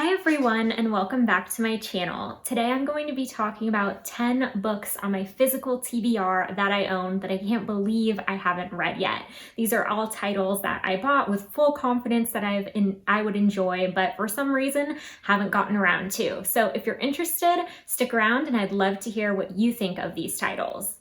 Hi everyone and welcome back to my channel. Today I'm going to be talking about 10 books on my physical TBR that I own that I can't believe I haven't read yet. These are all titles that I bought with full confidence that I would enjoy, but for some reason haven't gotten around to. So if you're interested, stick around and I'd love to hear what you think of these titles.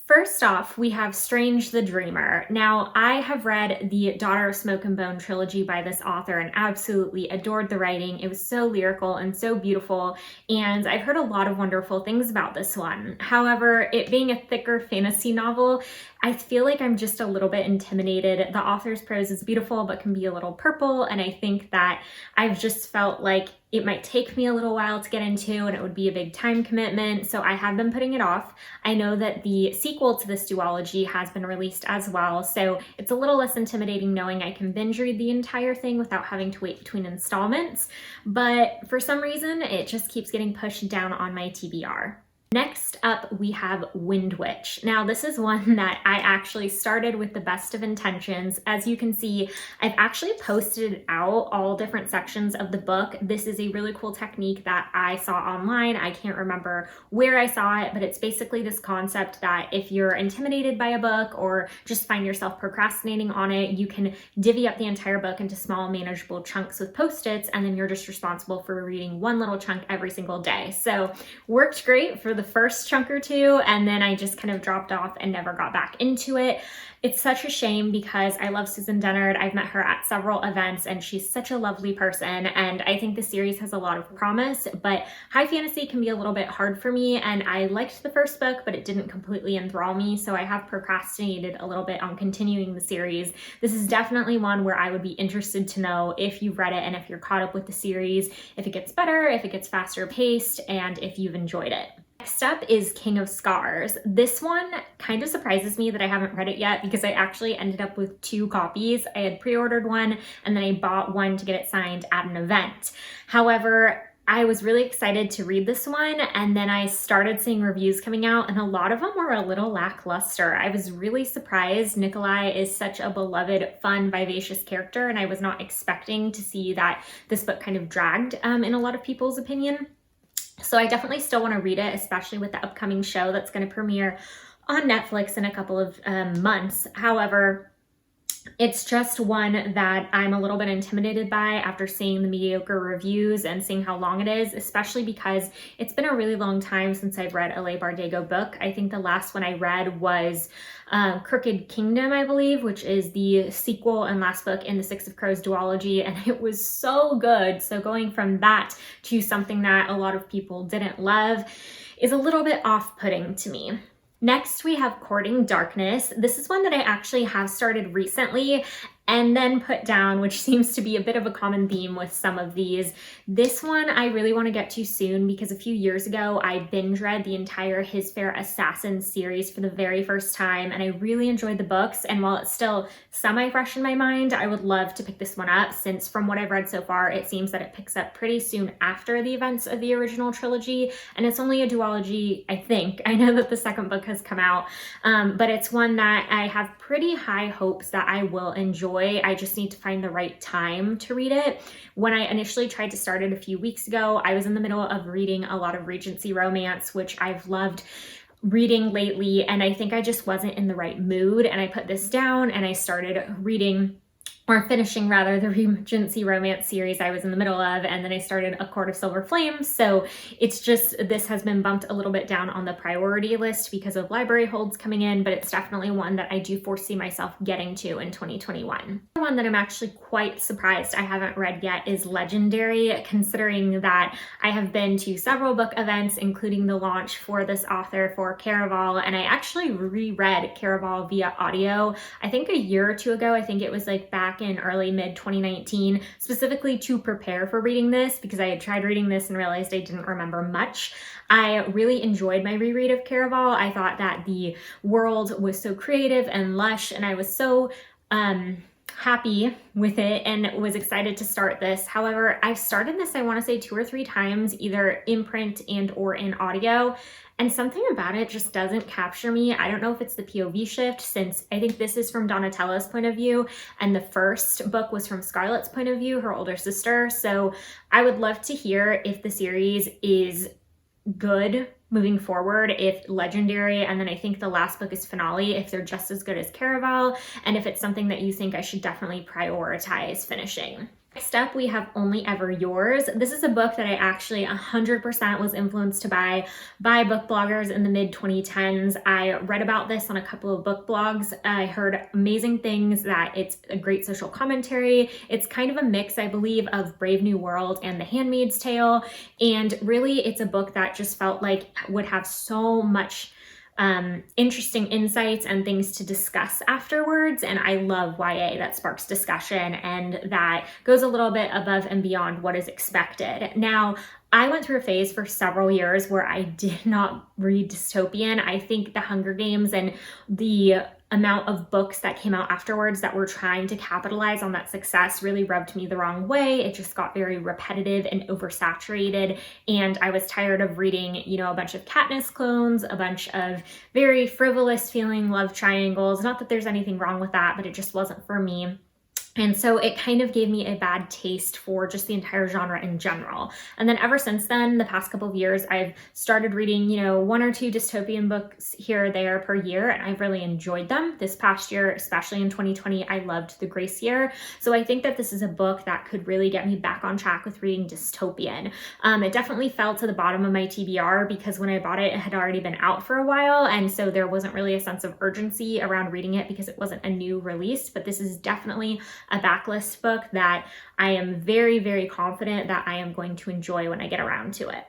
First off, we have Strange the Dreamer. Now, I have read the Daughter of Smoke and Bone trilogy by this author and absolutely adored the writing. It was so lyrical and so beautiful, and I've heard a lot of wonderful things about this one. However, it being a thicker fantasy novel, I feel like I'm just a little bit intimidated. The author's prose is beautiful, but can be a little purple, and I think that I've just felt like it might take me a little while to get into and it would be a big time commitment, so I have been putting it off. I know that the sequel to this duology has been released as well, so it's a little less intimidating knowing I can binge read the entire thing without having to wait between installments, but for some reason it just keeps getting pushed down on my TBR. Next up, we have Wind Witch. Now, this is one that I actually started with the best of intentions. As you can see, I've actually posted out all different sections of the book. This is a really cool technique that I saw online. I can't remember where I saw it, but it's basically this concept that if you're intimidated by a book or just find yourself procrastinating on it, you can divvy up the entire book into small, manageable chunks with Post-its, and then you're just responsible for reading one little chunk every single day. So, worked great for the first chunk or two, and then I just kind of dropped off and never got back into it. It's such a shame because I love Susan Dennard. I've met her at several events and she's such a lovely person, and I think the series has a lot of promise, but high fantasy can be a little bit hard for me, and I liked the first book, but it didn't completely enthrall me, so I have procrastinated a little bit on continuing the series. This is definitely one where I would be interested to know if you've read it and if you're caught up with the series, if it gets better, if it gets faster paced, and if you've enjoyed it. Next up is King of Scars. This one kind of surprises me that I haven't read it yet because I actually ended up with 2 copies. I had pre-ordered one and then I bought one to get it signed at an event. However, I was really excited to read this one, and then I started seeing reviews coming out and a lot of them were a little lackluster. I was really surprised. Nikolai is such a beloved, fun, vivacious character, and I was not expecting to see that this book kind of dragged in a lot of people's opinion. So I definitely still want to read it, especially with the upcoming show that's going to premiere on Netflix in a couple of months. However, it's just one that I'm a little bit intimidated by after seeing the mediocre reviews and seeing how long it is, especially because it's been a really long time since I've read a Leigh Bardugo book. I think the last one I read was Crooked Kingdom, I believe, which is the sequel and last book in the Six of Crows duology, and it was so good. So going from that to something that a lot of people didn't love is a little bit off-putting to me. Next, we have Courting Darkness. This is one that I actually have started recently and then put down, which seems to be a bit of a common theme with some of these. This one I really want to get to soon because a few years ago I binge read the entire His Fair Assassin series for the very first time, and I really enjoyed the books, and while it's still semi-fresh in my mind, I would love to pick this one up since from what I've read so far, it seems that it picks up pretty soon after the events of the original trilogy, and it's only a duology, I think. I know that the second book has come out, but it's one that I have pretty high hopes that I will enjoy. I just need to find the right time to read it. When I initially tried to start it a few weeks ago, I was in the middle of reading a lot of Regency romance, which I've loved reading lately, and I think I just wasn't in the right mood, and I put this down and I started reading, or finishing rather, the Regency romance series I was in the middle of, and then I started A Court of Silver Flames, so it's just, this has been bumped a little bit down on the priority list because of library holds coming in, but it's definitely one that I do foresee myself getting to in 2021. The one that I'm actually quite surprised I haven't read yet is Legendary, considering that I have been to several book events, including the launch for this author for Caraval, and I actually reread Caraval via audio, I think a year or 2 ago. I think it was like back in early mid 2019, specifically to prepare for reading this because I had tried reading this and realized I didn't remember much. I really enjoyed my reread of Caraval. I thought that the world was so creative and lush, and I was so happy with it and was excited to start this. However, I've started this, I want to say 2 or 3 times, either in print and or in audio, and something about it just doesn't capture me. I don't know if it's the POV shift, since I think this is from Donatella's point of view and the first book was from Scarlett's point of view, her older sister. So I would love to hear if the series is good moving forward, if Legendary, and then I think the last book is Finale, if they're just as good as Caraval, and if it's something that you think I should definitely prioritize finishing. Next up, we have Only Ever Yours. This is a book that I actually 100% was influenced to buy by book bloggers in the mid-2010s. I read about this on a couple of book blogs. I heard amazing things, that it's a great social commentary. It's kind of a mix, I believe, of Brave New World and The Handmaid's Tale. And really, it's a book that just felt like would have so much interesting insights and things to discuss afterwards. And I love YA that sparks discussion and that goes a little bit above and beyond what is expected. Now, I went through a phase for several years where I did not read dystopian. I think The Hunger Games and the amount of books that came out afterwards that were trying to capitalize on that success really rubbed me the wrong way. It just got very repetitive and oversaturated, and I was tired of reading, a bunch of Katniss clones, a bunch of very frivolous feeling love triangles. Not that there's anything wrong with that, but it just wasn't for me. And so it kind of gave me a bad taste for just the entire genre in general. And then ever since then, the past couple of years, I've started reading, 1 or 2 dystopian books here or there per year, and I've really enjoyed them. This past year, especially in 2020, I loved The Grace Year. So I think that this is a book that could really get me back on track with reading dystopian. It definitely fell to the bottom of my TBR because when I bought it, it had already been out for a while. And so there wasn't really a sense of urgency around reading it because it wasn't a new release. But this is definitely a backlist book that I am very, very confident that I am going to enjoy when I get around to it.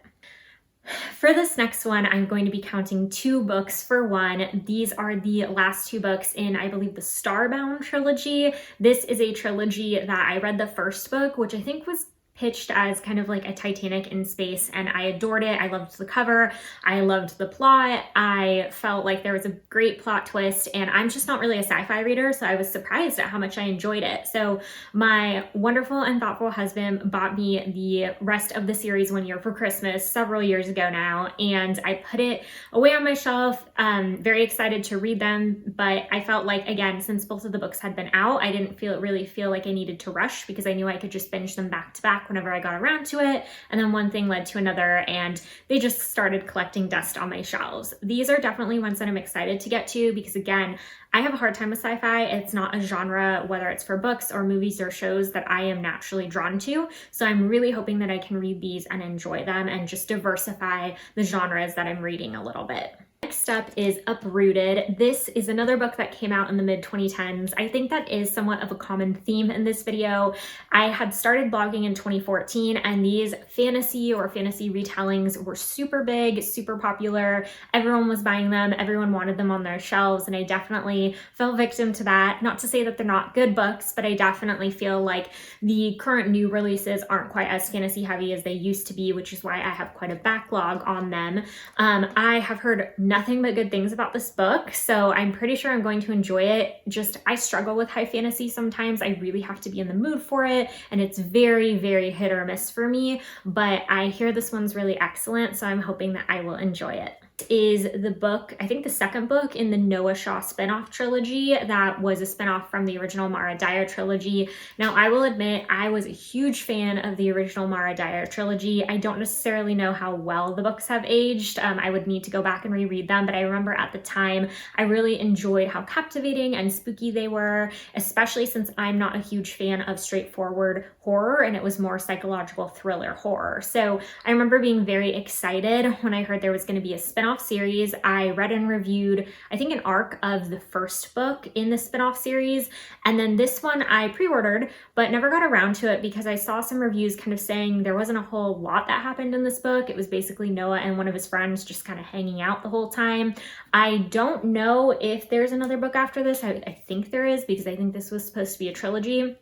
For this next one, I'm going to be counting 2 books for one. These are the last 2 books in, I believe, the Starbound trilogy. This is a trilogy that I read the first book, which I think was pitched as kind of like a Titanic in space, and I adored it. I loved the cover. I loved the plot. I felt like there was a great plot twist, and I'm just not really a sci-fi reader, so I was surprised at how much I enjoyed it. So my wonderful and thoughtful husband bought me the rest of the series one year for Christmas several years ago now, and I put it away on my shelf, very excited to read them, but I felt like, again, since both of the books had been out, I didn't really feel like I needed to rush because I knew I could just finish them back to back whenever I got around to it. And then one thing led to another, and they just started collecting dust on my shelves. These are definitely ones that I'm excited to get to because, again, I have a hard time with sci-fi. It's not a genre, whether it's for books or movies or shows, that I am naturally drawn to. So I'm really hoping that I can read these and enjoy them and just diversify the genres that I'm reading a little bit. Next up is Uprooted. This is another book that came out in the mid-2010s. I think that is somewhat of a common theme in this video. I had started blogging in 2014, and these fantasy retellings were super big, super popular. Everyone was buying them. Everyone wanted them on their shelves, and I definitely fell victim to that. Not to say that they're not good books, but I definitely feel like the current new releases aren't quite as fantasy heavy as they used to be, which is why I have quite a backlog on them. I have heard nothing but good things about this book, so I'm pretty sure I'm going to enjoy it. Just, I struggle with high fantasy sometimes. I really have to be in the mood for it, and it's very, very hit or miss for me, but I hear this one's really excellent, so I'm hoping that I will enjoy it. Is the book, I think the second book in the Noah Shaw spinoff trilogy that was a spinoff from the original Mara Dyer trilogy. Now, I will admit I was a huge fan of the original Mara Dyer trilogy. I don't necessarily know how well the books have aged. I would need to go back and reread them, but I remember at the time I really enjoyed how captivating and spooky they were, especially since I'm not a huge fan of straightforward horror, and it was more psychological thriller horror. So I remember being very excited when I heard there was going to be a spinoff series. I read and reviewed, I think, an arc of the first book in the spinoff series, and then this one I pre-ordered but never got around to it because I saw some reviews kind of saying there wasn't a whole lot that happened in this book. It was basically Noah and one of his friends just kind of hanging out the whole time. I don't know if there's another book after this. I think there is, because I think this was supposed to be a trilogy.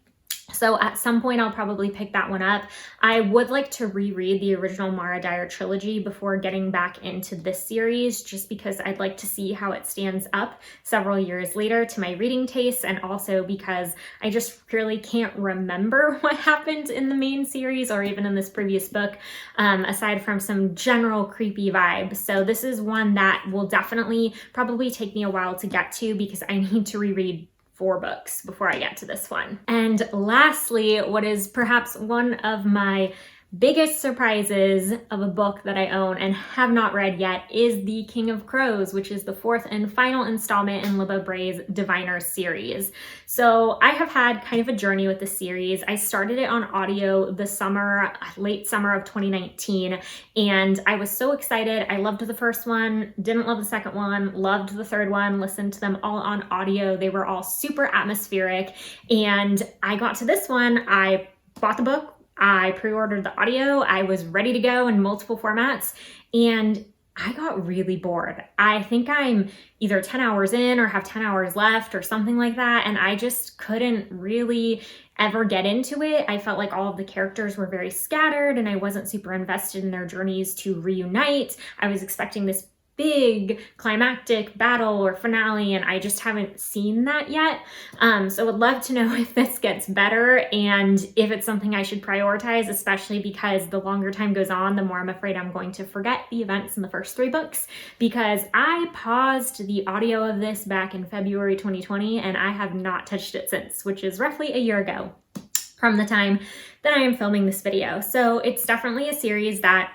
So at some point, I'll probably pick that one up. I would like to reread the original Mara Dyer trilogy before getting back into this series, just because I'd like to see how it stands up several years later to my reading tastes, and also because I just really can't remember what happened in the main series or even in this previous book, aside from some general creepy vibes. So this is one that will definitely probably take me a while to get to because I need to reread 4 books before I get to this one. And lastly, what is perhaps one of my biggest surprises of a book that I own and have not read yet is The King of Crows, which is the 4th and final installment in Libba Bray's Diviner series. So I have had kind of a journey with the series. I started it on audio the late summer of 2019, and I was so excited. I loved the first one, didn't love the second one, loved the third one, listened to them all on audio. They were all super atmospheric, and I got to this one, I bought the book, I pre-ordered the audio, I was ready to go in multiple formats, and I got really bored. I think I'm either 10 hours in or have 10 hours left or something like that, and I just couldn't really ever get into it. I felt like all of the characters were very scattered and I wasn't super invested in their journeys to reunite. I was expecting this big climactic battle or finale, and I just haven't seen that yet. So would love to know if this gets better and if it's something I should prioritize, especially because the longer time goes on, the more I'm afraid I'm going to forget the events in the first 3 books, because I paused the audio of this back in February 2020 and I have not touched it since, which is roughly a year ago from the time that I am filming this video. So it's definitely a series that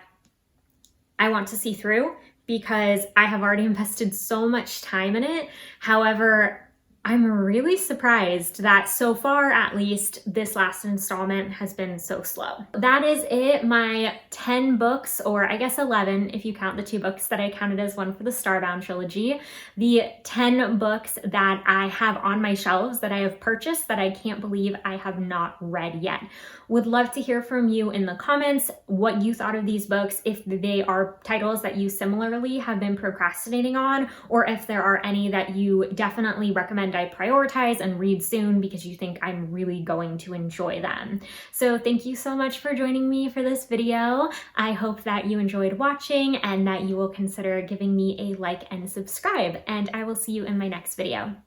I want to see through, because I have already invested so much time in it. However, I'm really surprised that so far, at least, this last installment has been so slow. That is it, my 10 books, or I guess 11 if you count the 2 books that I counted as one for the Starbound trilogy. The 10 books that I have on my shelves that I have purchased that I can't believe I have not read yet. Would love to hear from you in the comments what you thought of these books, if they are titles that you similarly have been procrastinating on, or if there are any that you definitely recommend I prioritize and read soon because you think I'm really going to enjoy them. So thank you so much for joining me for this video. I hope that you enjoyed watching and that you will consider giving me a like and subscribe, and I will see you in my next video.